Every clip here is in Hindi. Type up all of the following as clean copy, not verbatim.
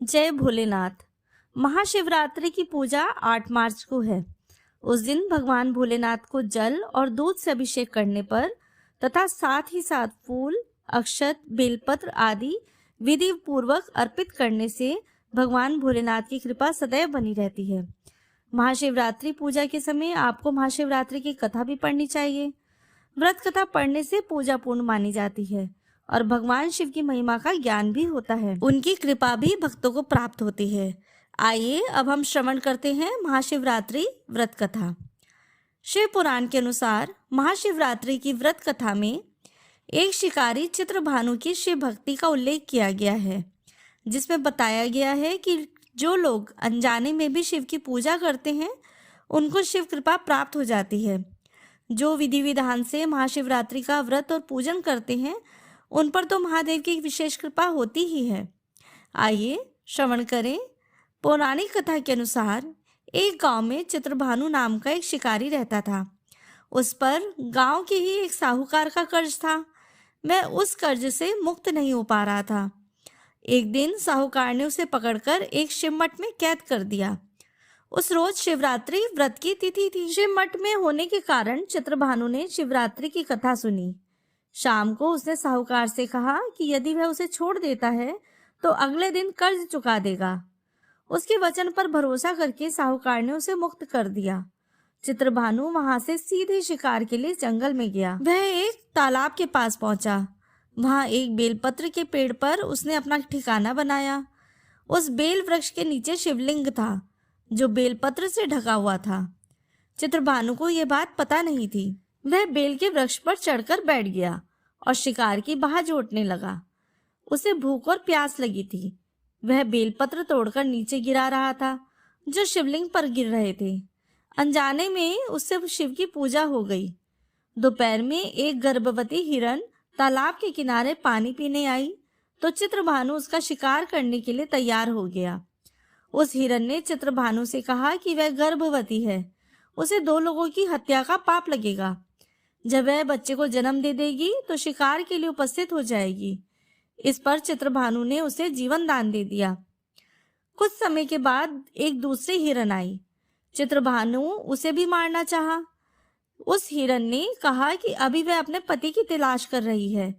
जय भोलेनाथ। महाशिवरात्रि की पूजा 8 मार्च को है। उस दिन भगवान भोलेनाथ को जल और दूध से अभिषेक करने पर तथा साथ ही साथ फूल, अक्षत, बेलपत्र आदि विधि पूर्वक अर्पित करने से भगवान भोलेनाथ की कृपा सदैव बनी रहती है। महाशिवरात्रि पूजा के समय आपको महाशिवरात्रि की कथा भी पढ़नी चाहिए। व्रत कथा पढ़ने से पूजा पूर्ण मानी जाती है और भगवान शिव की महिमा का ज्ञान भी होता है। उनकी कृपा भी भक्तों को प्राप्त होती है। आइए अब हम श्रवण करते हैं महाशिवरात्रि व्रत कथा। शिव पुराण के अनुसार महाशिवरात्रि की व्रत कथा में एक शिकारी चित्रभानु की शिव भक्ति का उल्लेख किया गया है, जिसमें बताया गया है कि जो लोग अनजाने में भी शिव की पूजा करते हैं उनको शिव कृपा प्राप्त हो जाती है। जो विधि विधान से महाशिवरात्रि का व्रत और पूजन करते हैं उन पर तो महादेव की विशेष कृपा होती ही है। आइए श्रवण करें। पौराणिक कथा के अनुसार एक गांव में चित्रभानु नाम का एक शिकारी रहता था। उस पर गांव के ही एक साहूकार का कर्ज था। वह उस कर्ज से मुक्त नहीं हो पा रहा था। एक दिन साहूकार ने उसे पकड़कर एक शिवमठ में कैद कर दिया। उस रोज शिवरात्रि व्रत की तिथि थी। शिवमठ में होने के कारण चित्रभानु ने शिवरात्रि की कथा सुनी। शाम को उसने साहूकार से कहा कि यदि वह उसे छोड़ देता है तो अगले दिन कर्ज चुका देगा। उसके वचन पर भरोसा करके साहूकार ने उसे मुक्त कर दिया। चित्रभानु वहां से सीधे शिकार के लिए जंगल में गया। वह एक तालाब के पास पहुंचा। वहां एक बेलपत्र के पेड़ पर उसने अपना ठिकाना बनाया। उस बेल वृक्ष के नीचे शिवलिंग था जो बेलपत्र से ढका हुआ था। चित्रभानु को यह बात पता नहीं थी। वह बेल के वृक्ष पर चढ़कर बैठ गया और शिकार की बाह जोतने लगा। उसे भूख और प्यास लगी थी। वह बेलपत्र तोड़कर नीचे गिरा रहा था जो शिवलिंग पर गिर रहे थे। अनजाने में उससे शिव की पूजा हो गई। दोपहर में एक गर्भवती हिरन तालाब के किनारे पानी पीने आई तो चित्रभानु उसका शिकार करने के लिए तैयार हो गया। उस हिरन ने चित्रभानु से कहा कि वह गर्भवती है, उसे 2 लोगों की हत्या का पाप लगेगा। जब वह बच्चे को जन्म दे देगी तो शिकार के लिए उपस्थित हो जाएगी। इस पर चित्रभानु ने उसे जीवन दान दे दिया। कुछ समय के बाद एक दूसरी हिरन आई। चित्रभानु उसे भी मारना चाहा। उस हिरन ने कहा कि अभी वह अपने पति की तलाश कर रही है,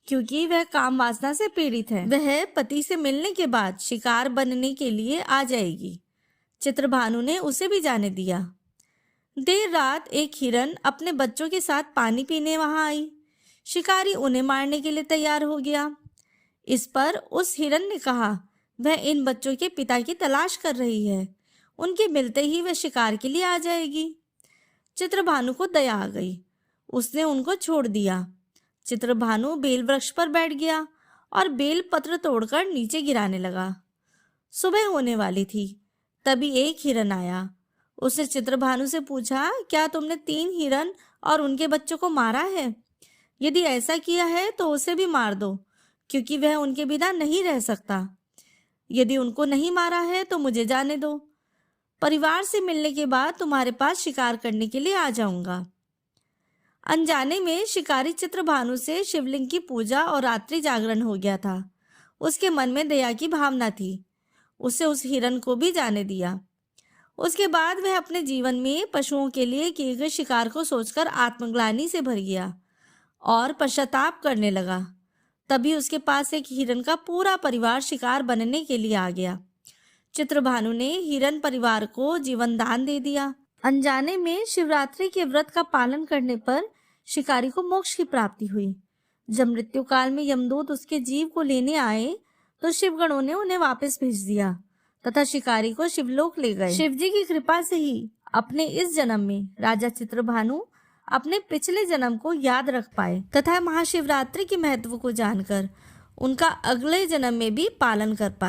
क्योंकि वह काम वासना से पीड़ित है। वह पति से मिलने के बाद शिकार बनने के लिए आ जाएगी। चित्रभानु ने उसे भी जाने दिया। देर रात एक हिरन अपने बच्चों के साथ पानी पीने वहां आई। शिकारी उन्हें मारने के लिए तैयार हो गया। इस पर उस हिरन ने कहा वह इन बच्चों के पिता की तलाश कर रही है, उनके मिलते ही वह शिकार के लिए आ जाएगी। चित्रभानु को दया आ गई। उसने उनको छोड़ दिया। चित्रभानु बेल वृक्ष पर बैठ गया और बेल पत्र तोड़कर नीचे गिराने लगा। सुबह होने वाली थी, तभी एक हिरन आया। उसने चित्रभानु से पूछा, क्या तुमने 3 हिरन और उनके बच्चों को मारा है? यदि ऐसा किया है तो उसे भी मार दो, क्योंकि वह उनके बिना नहीं रह सकता। यदि उनको नहीं मारा है तो मुझे जाने दो। परिवार से मिलने के बाद तुम्हारे पास शिकार करने के लिए आ जाऊंगा। अनजाने में शिकारी चित्रभानु से शिवलिंग की पूजा और रात्रि जागरण हो गया था। उसके मन में दया की भावना थी। उसे उस हिरन को भी जाने दिया। उसके बाद वह अपने जीवन में पशुओं के लिए किए गए शिकार को सोचकर आत्मग्लानि से भर गया और पश्चाताप करने लगा। तभी उसके पास एक हिरन का पूरा परिवार शिकार बनने के लिए आ गया। चित्रभानु ने हिरन परिवार को जीवन दान दे दिया। अनजाने में शिवरात्रि के व्रत का पालन करने पर शिकारी को मोक्ष की प्राप्ति हुई। जब मृत्यु काल में यमदूत उसके जीव को लेने आए तो शिवगणों ने उन्हें वापस भेज दिया तथा शिकारी को शिवलोक ले गए। शिवजी की कृपा से ही अपने इस जन्म में राजा चित्रभानु अपने पिछले जन्म को याद रख पाए तथा महाशिवरात्रि के महत्व को जानकर उनका अगले जन्म में भी पालन कर पाए।